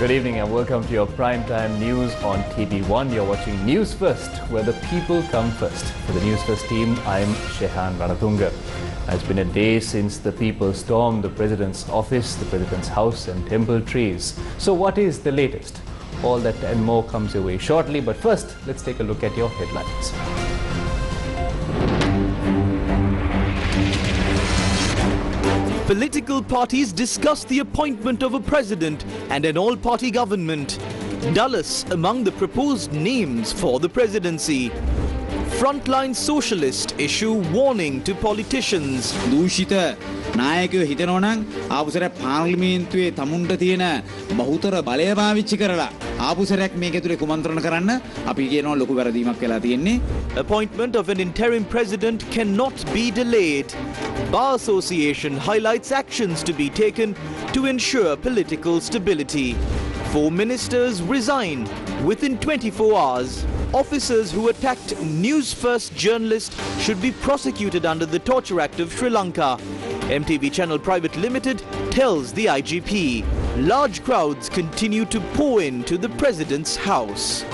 Good evening and welcome to your primetime news on TV1. You're watching News First, where the people come first. For the News First team, I'm Shehan Ranatunga. It's been a day since the people stormed the President's office, the President's house and temple trees. So what is the latest? All that and more comes your way shortly, but first, let's take a look at your headlines. Political parties discuss the appointment of a president and an all-party government. Dulles among the proposed names for the presidency. Frontline socialists issue warning to politicians. දූෂිත නායකයෝ හිතනවා නම් ආපුසරයක් පාර්ලිමේන්තුවේ තමුන්ට තියෙන බහුතර බලය පාවිච්චි කරලා ආපුසරයක් මේක ඇතුලේ කුමන්ත්‍රණ කරන්න අපි කියනවා ලොකු වැරදීමක් වෙලා තියෙන්නේ. Appointment of an interim president cannot be delayed. Bar Association highlights actions to be taken to ensure political stability. 4 ministers resign within 24 hours. Officers who attacked Newsfirst journalist should be prosecuted under the Torture Act of Sri Lanka. MTV Channel Private Limited tells the IGP. Large crowds continue to pour into the president's house.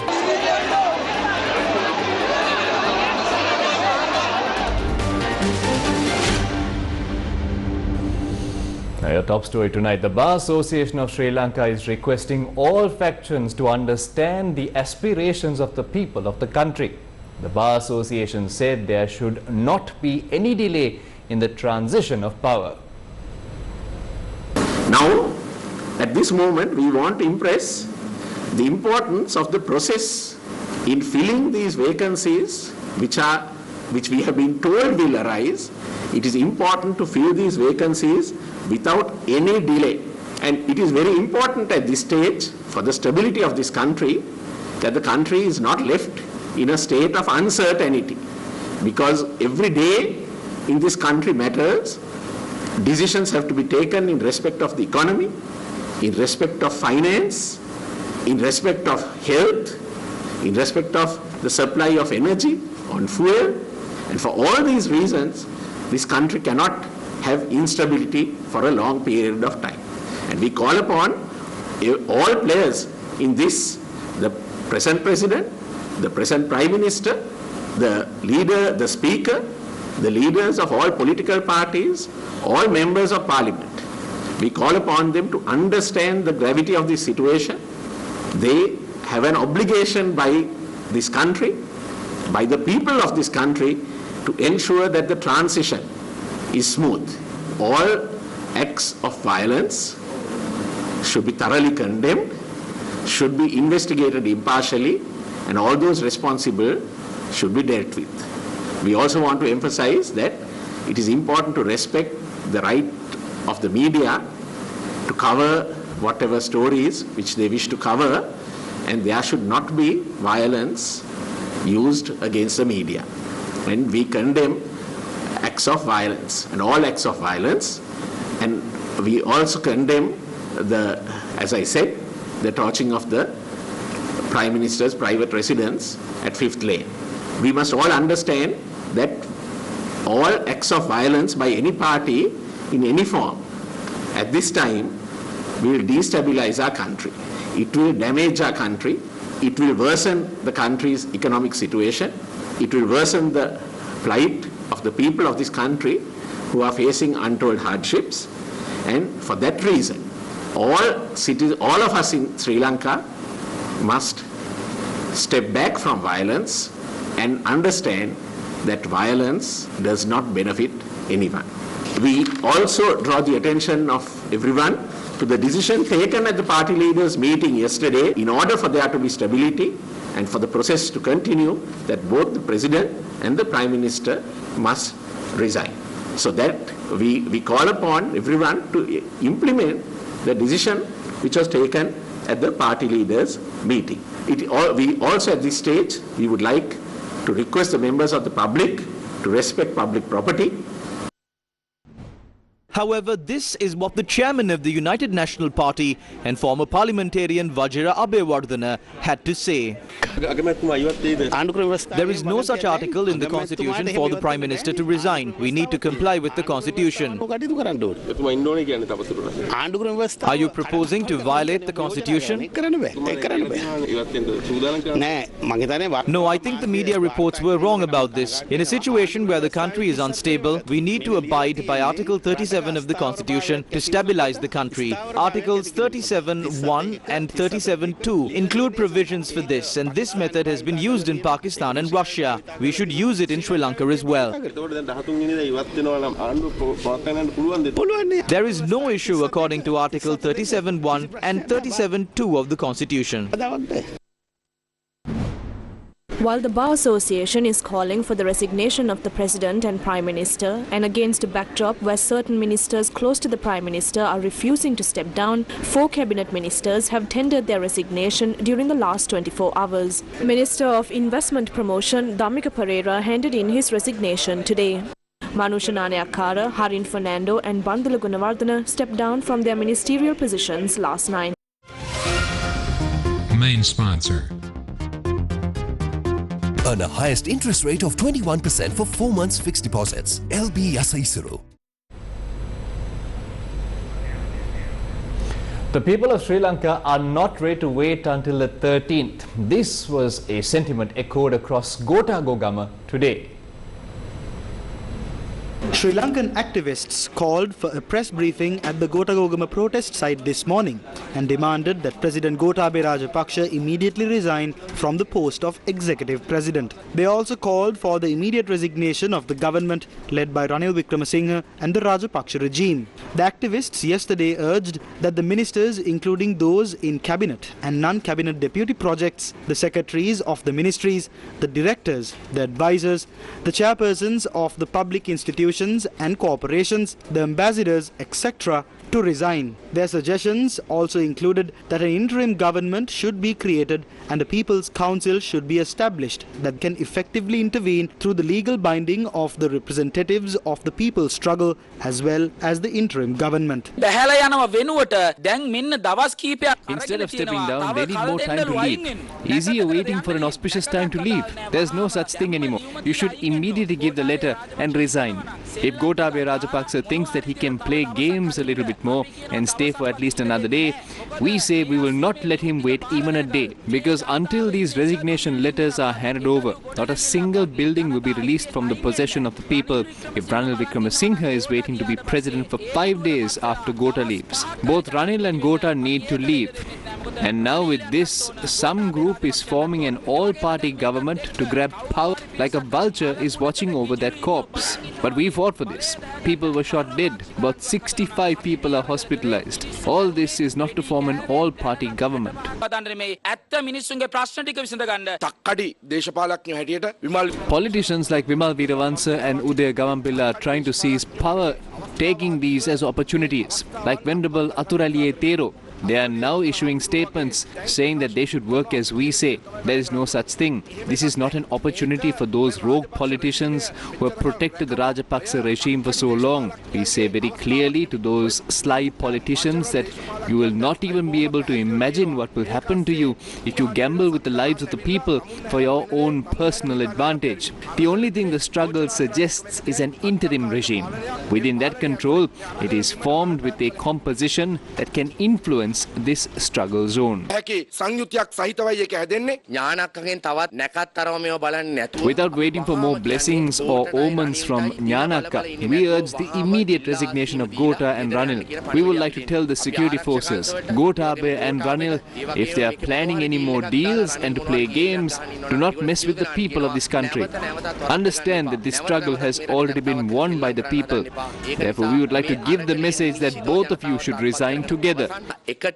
Your top story tonight. The Bar Association of Sri Lanka is requesting all factions to understand the aspirations of the people of the country. The Bar Association said there should not be any delay in the transition of power. Now, at this moment, we want to impress the importance of the process in filling these vacancies which we have been told will arise. It is important to fill these vacancies without any delay. And it is very important at this stage for the stability of this country that the country is not left in a state of uncertainty. Because every day in this country matters. Decisions have to be taken in respect of the economy, in respect of finance, in respect of health, in respect of the supply of energy, on fuel. And for all these reasons, this country cannot have instability for a long period of time. And we call upon all players in this, the present president, the present prime minister, the leader, the speaker, the leaders of all political parties, all members of parliament. We call upon them to understand the gravity of this situation. They have an obligation by this country, by the people of this country, to ensure that the transition is smooth. All acts of violence should be thoroughly condemned, should be investigated impartially, and all those responsible should be dealt with. We also want to emphasize that it is important to respect the right of the media to cover whatever stories which they wish to cover, and there should not be violence used against the media. And we condemn acts of violence and all acts of violence, and we also condemn as I said, the torching of the Prime Minister's private residence at 5th Lane. We must all understand that all acts of violence by any party in any form at this time will destabilize our country. It will damage our country. It will worsen the country's economic situation. It will worsen the plight of the people of this country who are facing untold hardships. And for that reason, all of us in Sri Lanka must step back from violence and understand that violence does not benefit anyone. We also draw the attention of everyone to the decision taken at the party leaders' meeting yesterday in order for there to be stability and for the process to continue, that both the President and the Prime Minister must resign. So that we call upon everyone to implement the decision which was taken at the party leaders' meeting. We also at this stage, we would like to request the members of the public to respect public property. However, this is what the chairman of the United National Party and former parliamentarian Vajira Abewardhana had to say. There is no such article in the Constitution for the Prime Minister to resign. We need to comply with the Constitution. Are you proposing to violate the Constitution? No, I think the media reports were wrong about this. In a situation where the country is unstable, we need to abide by Article 37 of the Constitution to stabilize the country. Articles 37(1) and 37(2) include provisions for this, and this method has been used in Pakistan and Russia. We should use it in Sri Lanka as well. There is no issue according to Article 37(1) and 37(2) of the Constitution. While the Bar Association is calling for the resignation of the President and Prime Minister, and against a backdrop where certain ministers close to the Prime Minister are refusing to step down, 4 cabinet ministers have tendered their resignation during the last 24 hours. Minister of Investment Promotion Dhammika Pereira handed in his resignation today. Manusha Nayakkara, Harin Fernando and Bandula Gunawardena stepped down from their ministerial positions last night. Main sponsor. Earn a highest interest rate of 21% for 4 months fixed deposits. LB Yasaisuru. The people of Sri Lanka are not ready to wait until the 13th. This was a sentiment echoed across Gotagogama today. Sri Lankan activists called for a press briefing at the Gotagogama protest site this morning and demanded that President Gotabaya Rajapaksa immediately resign from the post of executive president. They also called for the immediate resignation of the government led by Ranil Wickremesinghe and the Rajapaksa regime. The activists yesterday urged that the ministers, including those in cabinet and non-cabinet deputy projects, the secretaries of the ministries, the directors, the advisors, the chairpersons of the public institutions and corporations, the ambassadors, etc., to resign. Their suggestions also included that an interim government should be created and a People's Council should be established that can effectively intervene through the legal binding of the representatives of the people's struggle as well as the interim government. Instead of stepping down, they need more time to leave. Easier waiting for an auspicious time to leave. There's no such thing anymore. You should immediately give the letter and resign. If Gotabaya Rajapaksa thinks that he can play games a little bit more and stay for at least another day, we say we will not let him wait even a day, because until these resignation letters are handed over, not a single building will be released from the possession of the people if Ranil Wickremesinghe is waiting to be president for 5 days after Gota leaves. Both Ranil and Gota need to leave. And now with this, some group is forming an all-party government to grab power like a vulture is watching over that corpse. But we fought for this. People were shot dead. About 65 people are hospitalized. All this is not to form an all-party government. Politicians like Vimal Veeravansa and Udaya Gamampilla are trying to seize power, taking these as opportunities, like Venerable Athuraliye Thero. They are now issuing statements saying that they should work as we say. There is no such thing. This is not an opportunity for those rogue politicians who have protected the Rajapaksa regime for so long. We say very clearly to those sly politicians that you will not even be able to imagine what will happen to you if you gamble with the lives of the people for your own personal advantage. The only thing the struggle suggests is an interim regime. Within that control, it is formed with a composition that can influence this struggle zone. Without waiting for more blessings or omens from Nyanaka, we urge the immediate resignation of Gota and Ranil. We would like to tell the security forces, Gotabaya and Ranil, if they are planning any more deals and to play games, do not mess with the people of this country. Understand that this struggle has already been won by the people. Therefore, we would like to give the message that both of you should resign together. You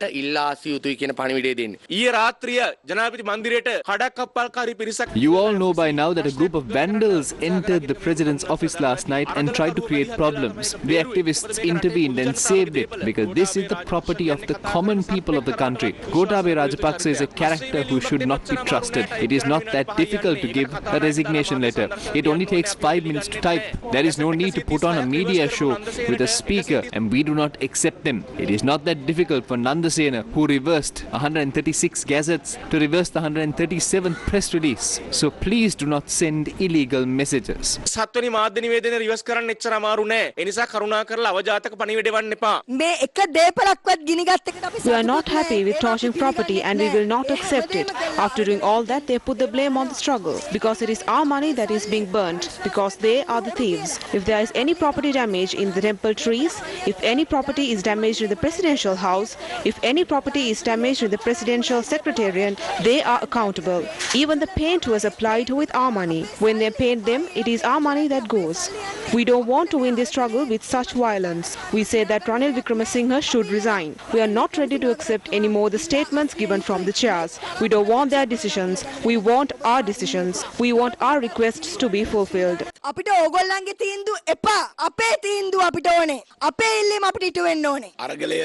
all know by now that a group of vandals entered the president's office last night and tried to create problems. The activists intervened and saved it, because this is the property of the common people of the country. Gotabaya Rajapaksa is a character who should not be trusted. It is not that difficult to give a resignation letter. It only takes 5 minutes to type. There is no need to put on a media show with a speaker, and we do not accept them. It is not that difficult for Nandasena, who reversed 136 gazettes to reverse the 137th press release. So please do not send illegal messages. සත්වනි මාධ්‍ය නිවේදනය reverse කරන්න එච්චර අමාරු නෑ. ඒ නිසා කරුණා කරලා අවජාතක පණිවිඩ එවන්න එපා. මේ එක දේපලක්වත් ගිනිගත් එකට අපි We are not happy with torching property and we will not accept it. After doing all that, they put the blame on the struggle because it is our money that is being burnt because they are the thieves. If there is any property damage in the temple trees, if any property is damaged in the presidential house, if any property is damaged in the presidential secretariat, they are accountable. Even the paint was applied with our money. When they paint them, it is our money that goes. We don't want to win this struggle with such violence. We say that Ranil Wickremesinghe should resign. We are not ready to accept any more the statements given from the chairs. We don't want their decisions. We want our decisions. We want our requests to be fulfilled. අපිට ඕගොල්ලන්ගේ තීන්දුව එපා. අපේ තීන්දුව අපිට ඕනේ. අපේ ඉල්ලීම අපිට ඉටු වෙන්න ඕනේ. අරගලය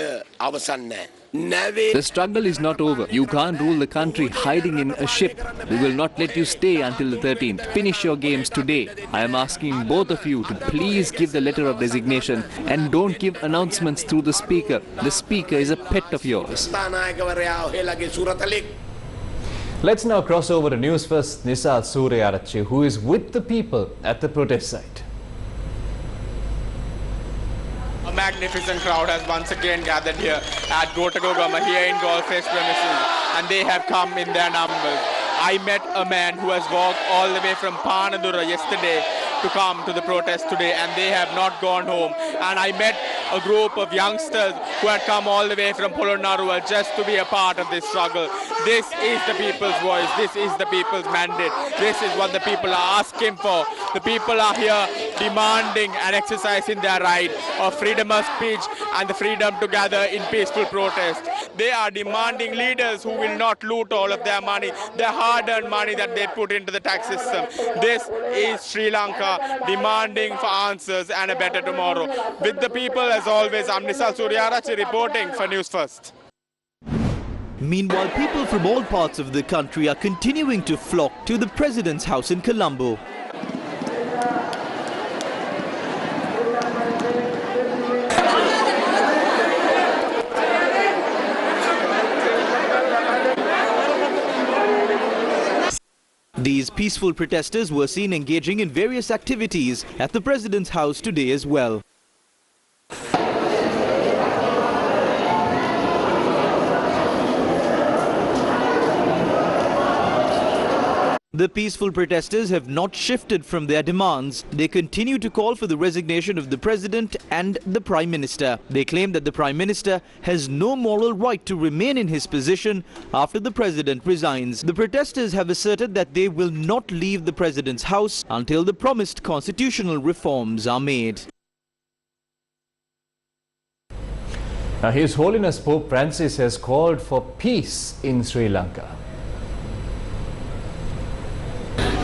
අවසන් නෑ. The struggle is not over. You can't rule the country hiding in a ship. We will not let you stay until the 13th. Finish your games today. I am asking both of you to please give the letter of resignation and don't give announcements through the speaker. The speaker is a pet of yours. Let's now cross over to Newsfirst Nisa Suryarachi, who is with the people at the protest site. A magnificent crowd has once again gathered here at Gotagogama here in Golfest premises, and they have come in their numbers. I met a man who has walked all the way from Panadura yesterday to come to the protest today, and they have not gone home. And I met a group of youngsters who had come all the way from Polonnaruwa just to be a part of this struggle. This is the people's voice. This is the people's mandate. This is what the people are asking for. The people are here demanding and exercising their right of freedom of speech and the freedom to gather in peaceful protest. They are demanding leaders who will not loot all of their money, their hard-earned money that they put into the tax system. This is Sri Lanka demanding for answers and a better tomorrow. With the people, as always, I'm Nisa Suryarachi reporting for News First. Meanwhile, people from all parts of the country are continuing to flock to the President's house in Colombo. These peaceful protesters were seen engaging in various activities at the President's house today as well. The peaceful protesters have not shifted from their demands. They continue to call for the resignation of the President and the Prime Minister. They claim that the Prime Minister has no moral right to remain in his position after the President resigns. The protesters have asserted that they will not leave the President's house until the promised constitutional reforms are made. Now, His Holiness Pope Francis has called for peace in Sri Lanka.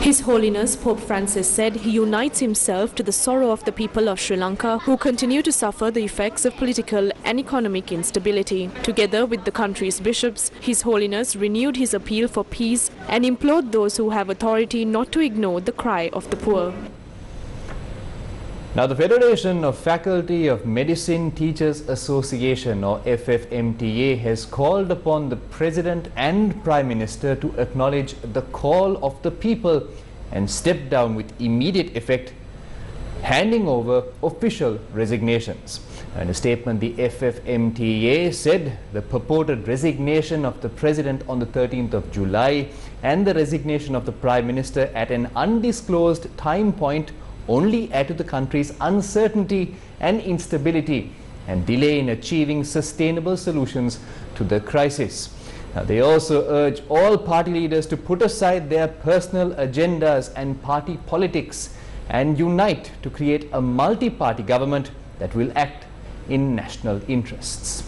His Holiness Pope Francis said he unites himself to the sorrow of the people of Sri Lanka who continue to suffer the effects of political and economic instability. Together with the country's bishops, His Holiness renewed his appeal for peace and implored those who have authority not to ignore the cry of the poor. Now, the Federation of Faculty of Medicine Teachers Association, or FFMTA, has called upon the President and Prime Minister to acknowledge the call of the people and step down with immediate effect, handing over official resignations. In a statement, the FFMTA said the purported resignation of the President on the 13th of July and the resignation of the Prime Minister at an undisclosed time point only add to the country's uncertainty and instability and delay in achieving sustainable solutions to the crisis. Now, they also urge all party leaders to put aside their personal agendas and party politics and unite to create a multi-party government that will act in national interests.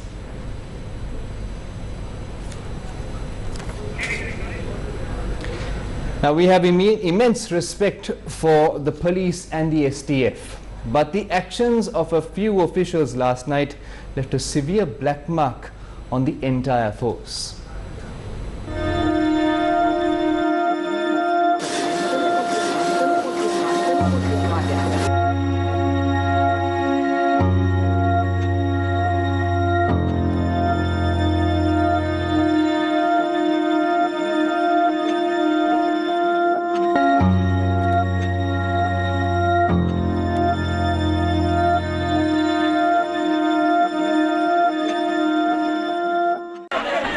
Now, we have immense respect for the police and the STF, but the actions of a few officials last night left a severe black mark on the entire force.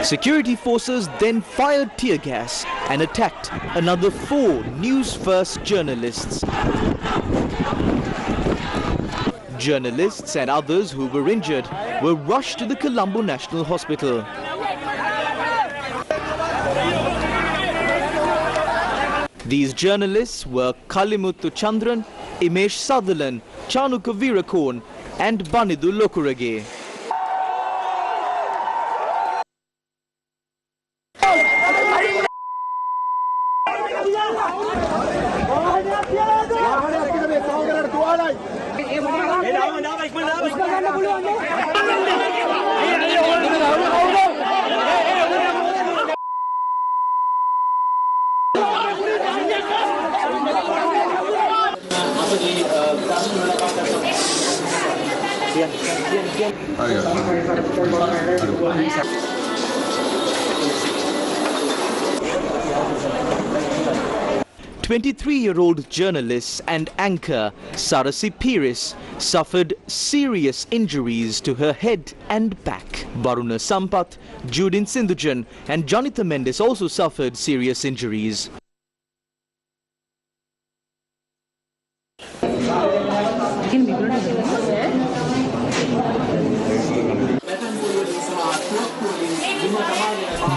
Security forces then fired tear gas and attacked another 4 Newsfirst journalists. Journalists and others who were injured were rushed to the Colombo National Hospital. These journalists were Kalimuthu Chandran, Imesh Sutherland, Chanuka Veerakone and Banidu Lokurage. "23-year-old journalist and anchor Sarasi Piris suffered serious injuries to her head and back. Varuna Sampath, Judin Sindhujan and Janitha Mendes also suffered serious injuries.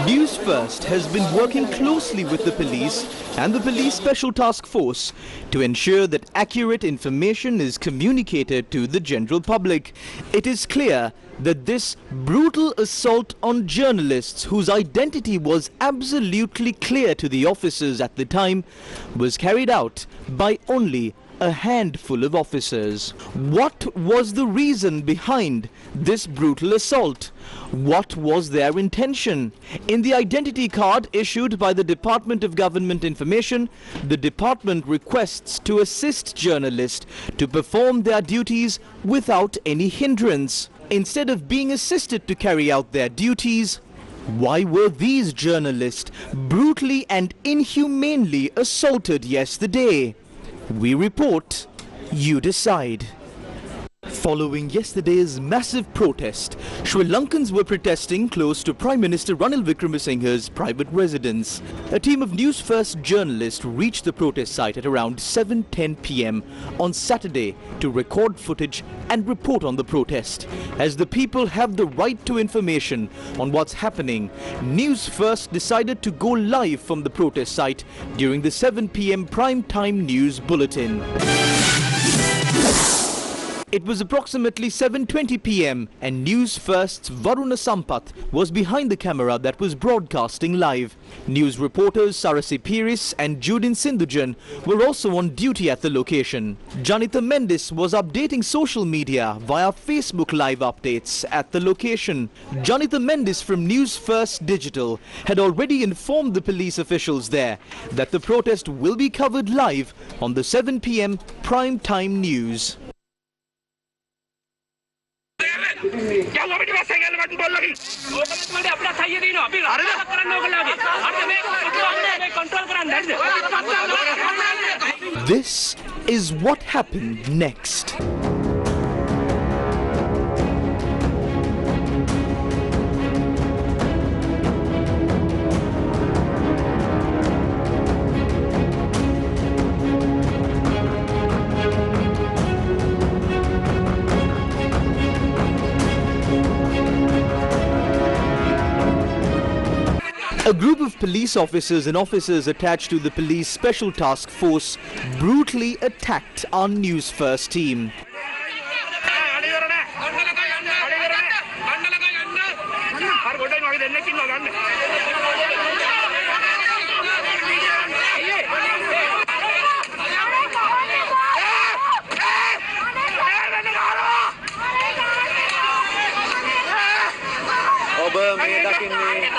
Newsfirst has been working closely with the police and the Police Special Task Force to ensure that accurate information is communicated to the general public. It is clear that this brutal assault on journalists, whose identity was absolutely clear to the officers at the time, was carried out by only a handful of officers. What was the reason behind this brutal assault? What was their intention? In the identity card issued by the Department of Government Information, the department requests to assist journalists to perform their duties without any hindrance. Instead of being assisted to carry out their duties, why were these journalists brutally and inhumanely assaulted yesterday? We report, you decide. Following yesterday's massive protest, Sri Lankans were protesting close to Prime Minister Ranil Wickremesinghe's private residence. A team of Newsfirst journalists reached the protest site at around 7:10 p.m. on Saturday to record footage and report on the protest. As the people have the right to information on what's happening, Newsfirst decided to go live from the protest site during the 7 p.m. prime time news bulletin. It was approximately 7:20 p.m. and Newsfirst's Varuna Sampath was behind the camera that was broadcasting live. News reporters Sarasi Piris and Judin Sindhujan were also on duty at the location. Janitha Mendes was updating social media via Facebook live updates at the location. Janitha Mendes from Newsfirst Digital had already informed the police officials there that the protest will be covered live on the 7 p.m. prime time news. This is what happened next. A group of police officers and officers attached to the Police Special Task Force brutally attacked our Newsfirst team.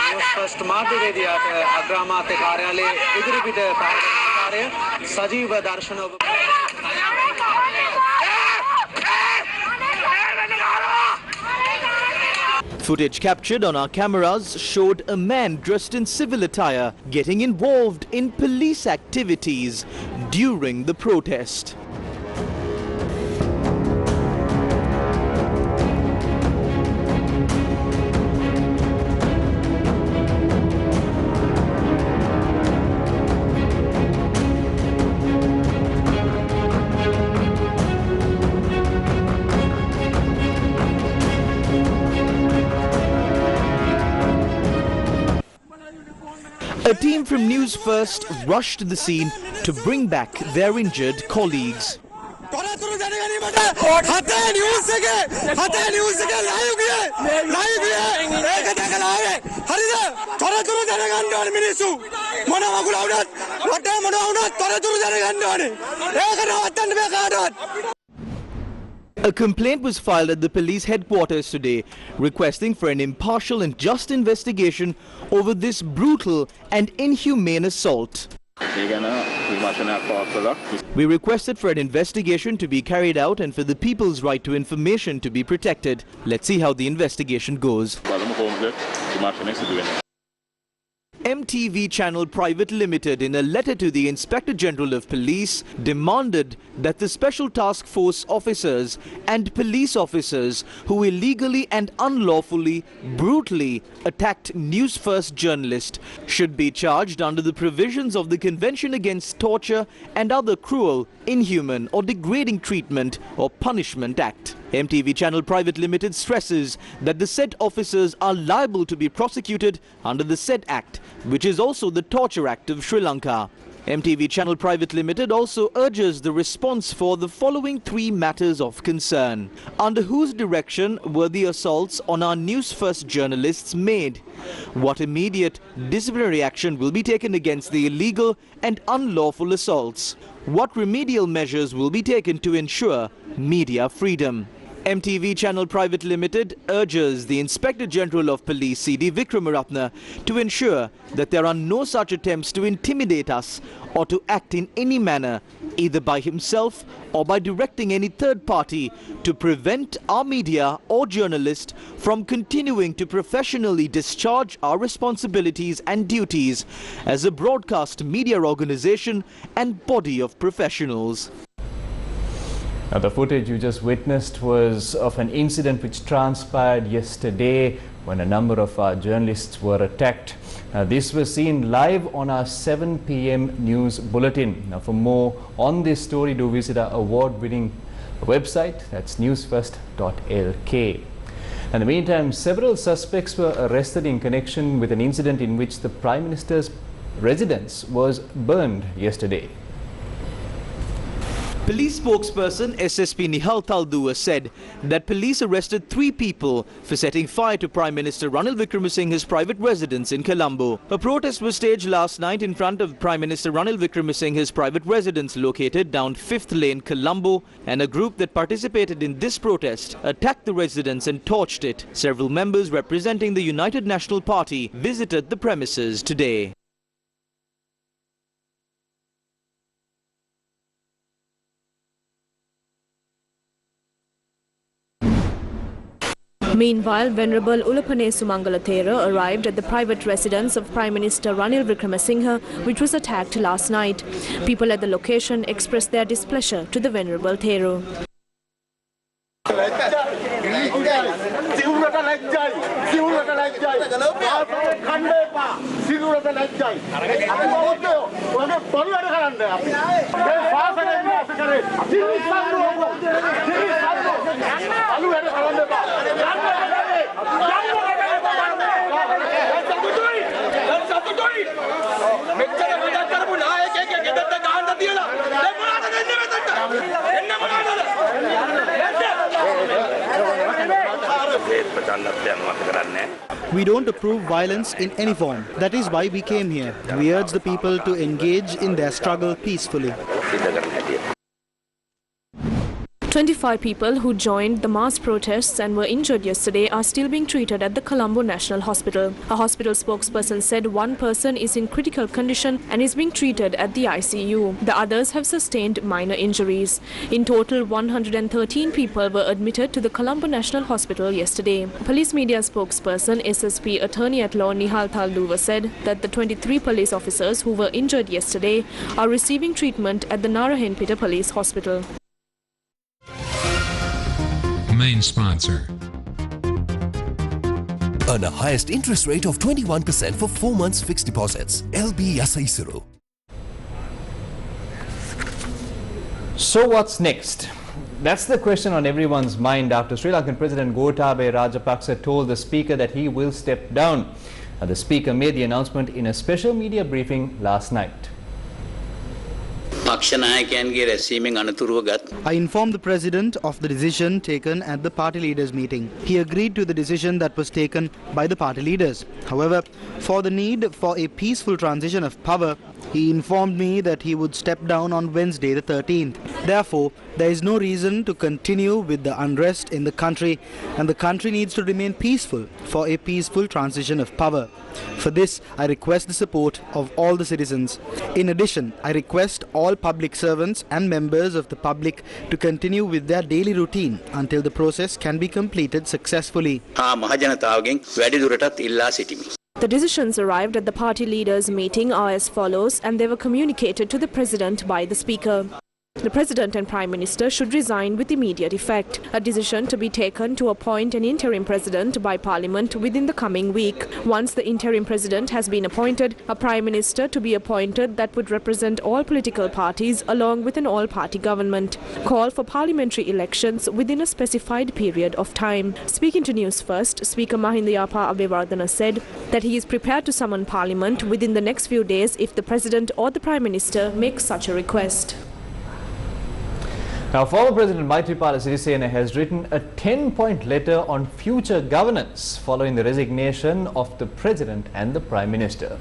Newsfirst මාධ්‍යවේදියාට අග්‍රාමාත්‍ය කාර්යාලයේ ඉදිරිපිට කාර්ය සජීව දර්ශන Footage captured on our cameras showed a man dressed in civil attire getting involved in police activities during the protest. A team from News First rushed to the scene to bring back their injured colleagues. A complaint was filed at the police headquarters today, requesting for an impartial and just investigation over this brutal and inhumane assault. We requested for an investigation to be carried out and for the people's right to information to be protected. Let's see how the investigation goes. MTV Channel Private Limited, in a letter to the Inspector General of Police, demanded that the Special Task Force officers and police officers who illegally and unlawfully, brutally attacked News First journalist should be charged under the provisions of the Convention Against Torture and Other Cruel, Inhuman or Degrading Treatment or Punishment Act. MTV Channel Private Limited stresses that the said officers are liable to be prosecuted under the said Act, which is also the Torture Act of Sri Lanka. MTV Channel Private Limited also urges the response for the following three matters of concern. Under whose direction were the assaults on our News First journalists made? What immediate disciplinary action will be taken against the illegal and unlawful assaults? What remedial measures will be taken to ensure media freedom? MTV Channel Private Limited urges the Inspector General of Police C.D. Vikramaratne to ensure that there are no such attempts to intimidate us or to act in any manner, either by himself or by directing any third party, to prevent our media or journalists from continuing to professionally discharge our responsibilities and duties as a broadcast media organization and body of professionals. Now, the footage you just witnessed was of an incident which transpired yesterday when a number of our journalists were attacked. This was seen live on our 7 p.m. news bulletin. Now, for more on this story, do visit our award-winning website, that's Newsfirst.lk. In the meantime, several suspects were arrested in connection with an incident in which the Prime Minister's residence was burned yesterday. Police spokesperson SSP Nihal Talduwa said that police arrested 3 people for setting fire to Prime Minister Ranil Wickremesinghe's private residence in Colombo. A protest was staged last night in front of Prime Minister Ranil Wickremesinghe's private residence located down 5th Lane, Colombo, and a group that participated in this protest attacked the residence and torched it. Several members representing the United National Party visited the premises today. Meanwhile, Venerable Ulapane Sumangala Thera arrived at the private residence of Prime Minister Ranil Wickremesinghe, which was attacked last night. People at the location expressed their displeasure to the Venerable Thera. We don't approve violence in any form. That is why we came here. We urge the people to engage in their struggle peacefully. 25 people who joined the mass protests and were injured yesterday are still being treated at the Colombo National Hospital. A hospital spokesperson said one person is in critical condition and is being treated at the ICU. The others have sustained minor injuries. In total, 113 people were admitted to the Colombo National Hospital yesterday. Police media spokesperson SSP Attorney at Law Nihal Talduwa said that the 23 police officers who were injured yesterday are receiving treatment at the Narahenpita Police Hospital. Main sponsor. Earn a highest interest rate of 21% for 4 months fixed deposits. LB Yasaisuru. So what's next? That's the question on everyone's mind after Sri Lankan President Gotabaya Rajapaksa told the Speaker that he will step down. The Speaker made the announcement in a special media briefing last night. I informed the President of the decision taken at the party leaders' meeting. He agreed to the decision that was taken by the party leaders. However, for the need for a peaceful transition of power, he informed me that he would step down on Wednesday the 13th. Therefore, there is no reason to continue with the unrest in the country, and the country needs to remain peaceful for a peaceful transition of power. For this, I request the support of all the citizens. In addition, I request all public servants and members of the public to continue with their daily routine until the process can be completed successfully. The decisions arrived at the party leaders' meeting are as follows, and they were communicated to the President by the Speaker. The President and Prime Minister should resign with immediate effect. A decision to be taken to appoint an interim President by Parliament within the coming week. Once the interim President has been appointed, a Prime Minister to be appointed that would represent all political parties along with an all-party government. Call for parliamentary elections within a specified period of time. Speaking to News First, Speaker Mahinda Yapa Abeyewardena said that he is prepared to summon Parliament within the next few days if the President or the Prime Minister makes such a request. Now, former President Maithripala Sirisena has written a 10-point letter on future governance following the resignation of the President and the Prime Minister.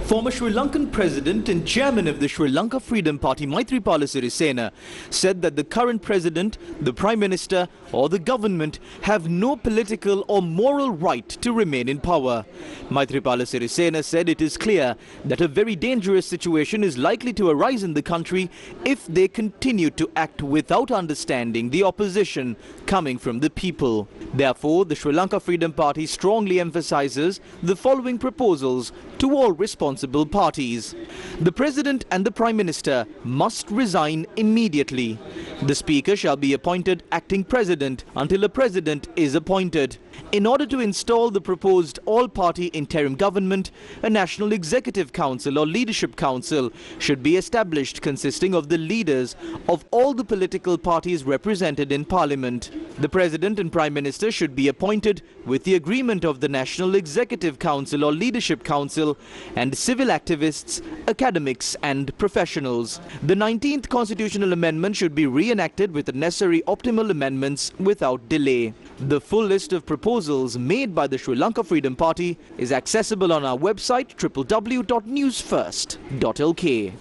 Former Sri Lankan President and Chairman of the Sri Lanka Freedom Party Maithripala Sirisena said that the current President, the Prime Minister or the government have no political or moral right to remain in power. Maithripala Sirisena said it is clear that a very dangerous situation is likely to arise in the country if they continue to act without understanding the opposition coming from the people. Therefore, the Sri Lanka Freedom Party strongly emphasizes the following proposals to all responsible parties. The President and the Prime Minister must resign immediately. The Speaker shall be appointed acting President until a President is appointed. In order to install the proposed all-party interim government, a National Executive Council or Leadership Council should be established consisting of the leaders of all the political parties represented in Parliament. The President and Prime Minister should be appointed with the agreement of the National Executive Council or Leadership Council and civil activists, academics and professionals. The 19th Constitutional Amendment should be re-enacted with the necessary optimal amendments without delay. The full list of proposals made by the Sri Lanka Freedom Party is accessible on our website www.newsfirst.lk.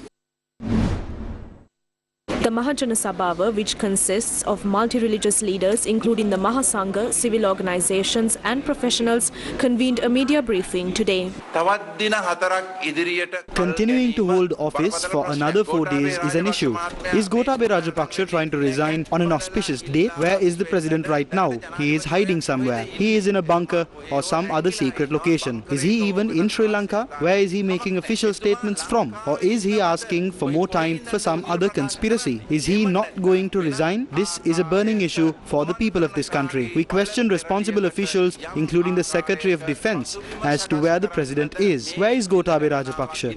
The Mahajana Sabhava, which consists of multi-religious leaders including the Mahasangha, civil organizations and professionals, convened a media briefing today. Continuing to hold office for another 4 days is an issue. Is Gotabaya Rajapaksa trying to resign on an auspicious date? Where is the President right now? He is hiding somewhere. He is in a bunker or some other secret location. Is he even in Sri Lanka? Where is he making official statements from? Or is he asking for more time for some other conspiracy? Is he not going to resign? This is a burning issue for the people of this country. We question responsible officials, including the Secretary of Defence, as to where the President is. Where is Gotabaya Rajapaksa?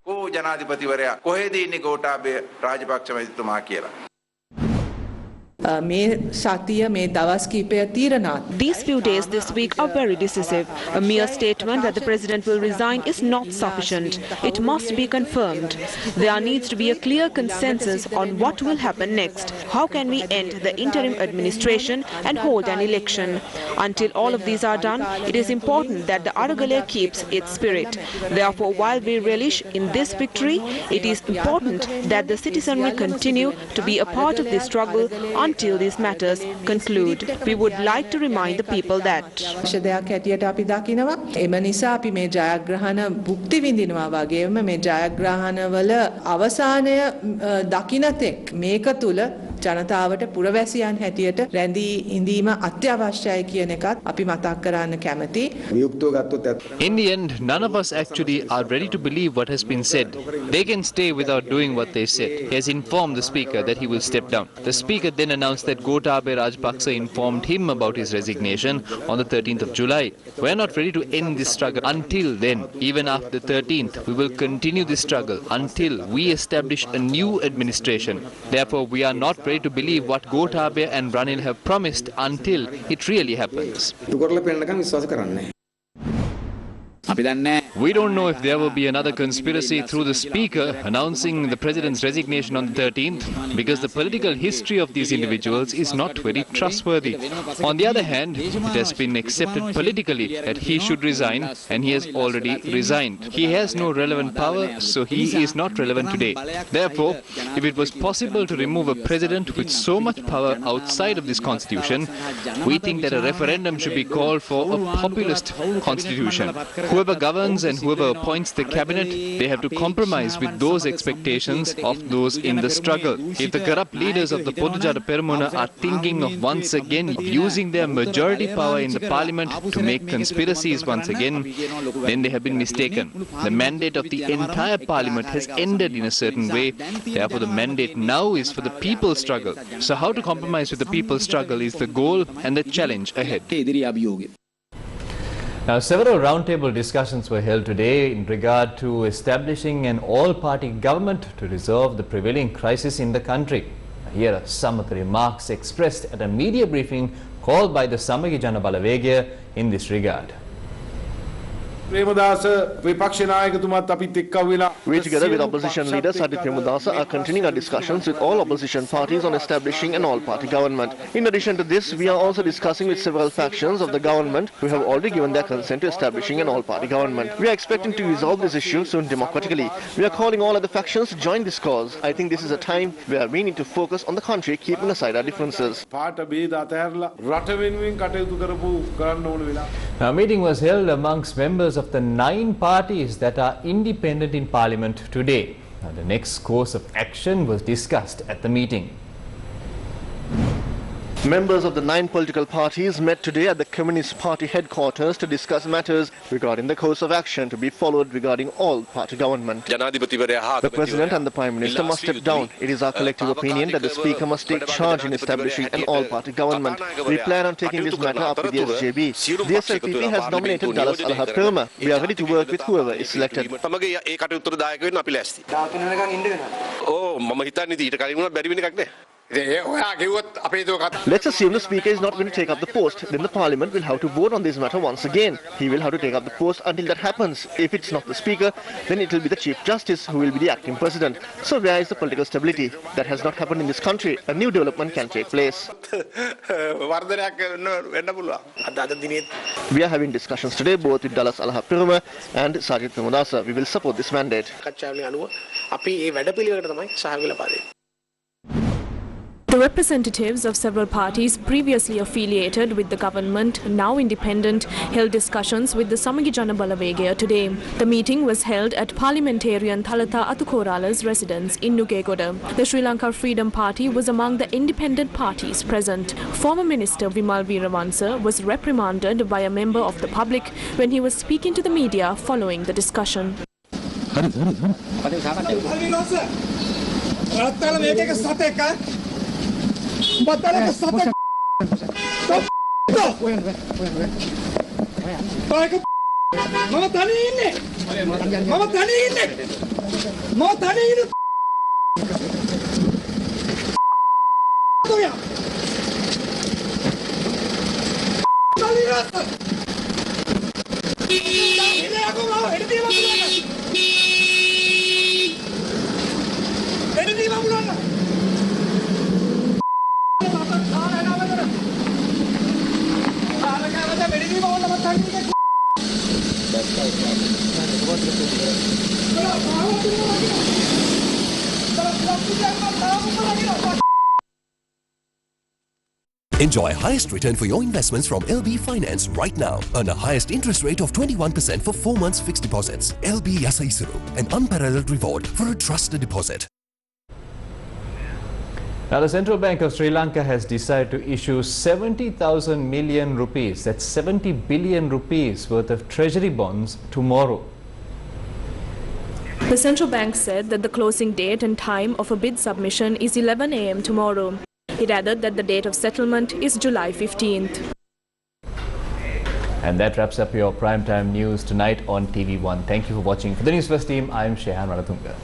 These few days this week are very decisive. A mere statement that the President will resign is not sufficient. It must be confirmed. There needs to be a clear consensus on what will happen next. How can we end the interim administration and hold an election? Until all of these are done, it is important that the Aragale keeps its spirit. Therefore, while we relish in this victory, it is important that the citizenry continue to be a part of this struggle until these matters conclude. We would like to remind the people that ජනතාවට පුරවැසියන් හැටියට රැඳී ඉඳීම අත්‍යවශ්‍යයි කියන එකත් අපි මතක් කරන්න කැමතියි. In the end, none of us actually are ready to believe what has been said. They can stay without doing what they said. He has informed the Speaker that he will step down. The Speaker then announced that Gotabaya Rajapaksa informed him about his resignation on the 13th of July. We are not ready to end this struggle until then. Even after the 13th, we will continue this struggle until we establish a new administration. Therefore, we are not ready to believe what Gotabaya and Ranil have promised until it really happens. We don't know if there will be another conspiracy through the speaker announcing the president's resignation on the 13th, because the political history of these individuals is not very trustworthy. On the other hand, it has been accepted politically that he should resign, and he has already resigned. He has no relevant power, so he is not relevant today. Therefore, if it was possible to remove a president with so much power outside of this constitution, we think that a referendum should be called for a populist constitution. Whoever governs and whoever appoints the cabinet, they have to compromise with those expectations of those in the struggle. If the corrupt leaders of the Podujara Peramuna are thinking of once again using their majority power in the parliament to make conspiracies once again, then they have been mistaken. The mandate of the entire parliament has ended in a certain way. Therefore, the mandate now is for the people's struggle. So how to compromise with the people's struggle is the goal and the challenge ahead. Now, several roundtable discussions were held today in regard to establishing an all-party government to resolve the prevailing crisis in the country. Here are some of the remarks expressed at a media briefing called by the Samagi Jana Balawegaya in this regard. We, together with opposition leader Sajid Premudasa, are continuing our discussions with all opposition parties on establishing an all-party government. In addition to this, we are also discussing with several factions of the government who have already given their consent to establishing an all-party government. We are expecting to resolve this issue soon democratically. We are calling all other factions to join this cause. I think this is a time where we need to focus on the country, keeping aside our differences. Now, a meeting was held amongst members of the 9 parties that are independent in Parliament today. Now, the next course of action was discussed at the meeting. Members of the 9 political parties met today at the Communist Party headquarters to discuss matters regarding the course of action to be followed regarding all-party government. The President and the Prime Minister must step down. It is our collective opinion that the Speaker must take charge in establishing an all-party government. We plan on taking this matter up with the SJB. The SLPP has nominated Dallas Alaha. We are ready to work with whoever is selected. Let's assume the Speaker is not going to take up the post. Then the Parliament will have to vote on this matter once again. He will have to take up the post until that happens. If it's not the Speaker, then it will be the Chief Justice who will be the acting President. So where is the political stability? That has not happened in this country. A new development can take place. We are having discussions today both with Dallas Alaha and Sajid Premudasa. We will support this mandate. The representatives of several parties previously affiliated with the government, now independent, held discussions with the Samagi Jana Balawegaya today. The meeting was held at parliamentarian Thalatha Atukorala's residence in Nugegoda. The Sri Lanka Freedom Party was among the independent parties present. Former Minister Vimal Weerawansa was reprimanded by a member of the public when he was speaking to the media following the discussion. Enjoy highest return for your investments from LB Finance right now. Earn a highest interest rate of 21% for 4 months fixed deposits. LB Yasaisuru, an unparalleled reward for a trusted deposit. Now, the Central Bank of Sri Lanka has decided to issue 70,000 million rupees, that's 70 billion rupees worth of treasury bonds tomorrow. The central bank said that the closing date and time of a bid submission is 11 a.m. tomorrow. It added that the date of settlement is July 15th. And that wraps up your primetime news tonight on TV1. Thank you for watching. For the Newsfirst team, I am Shehan Ranatunga.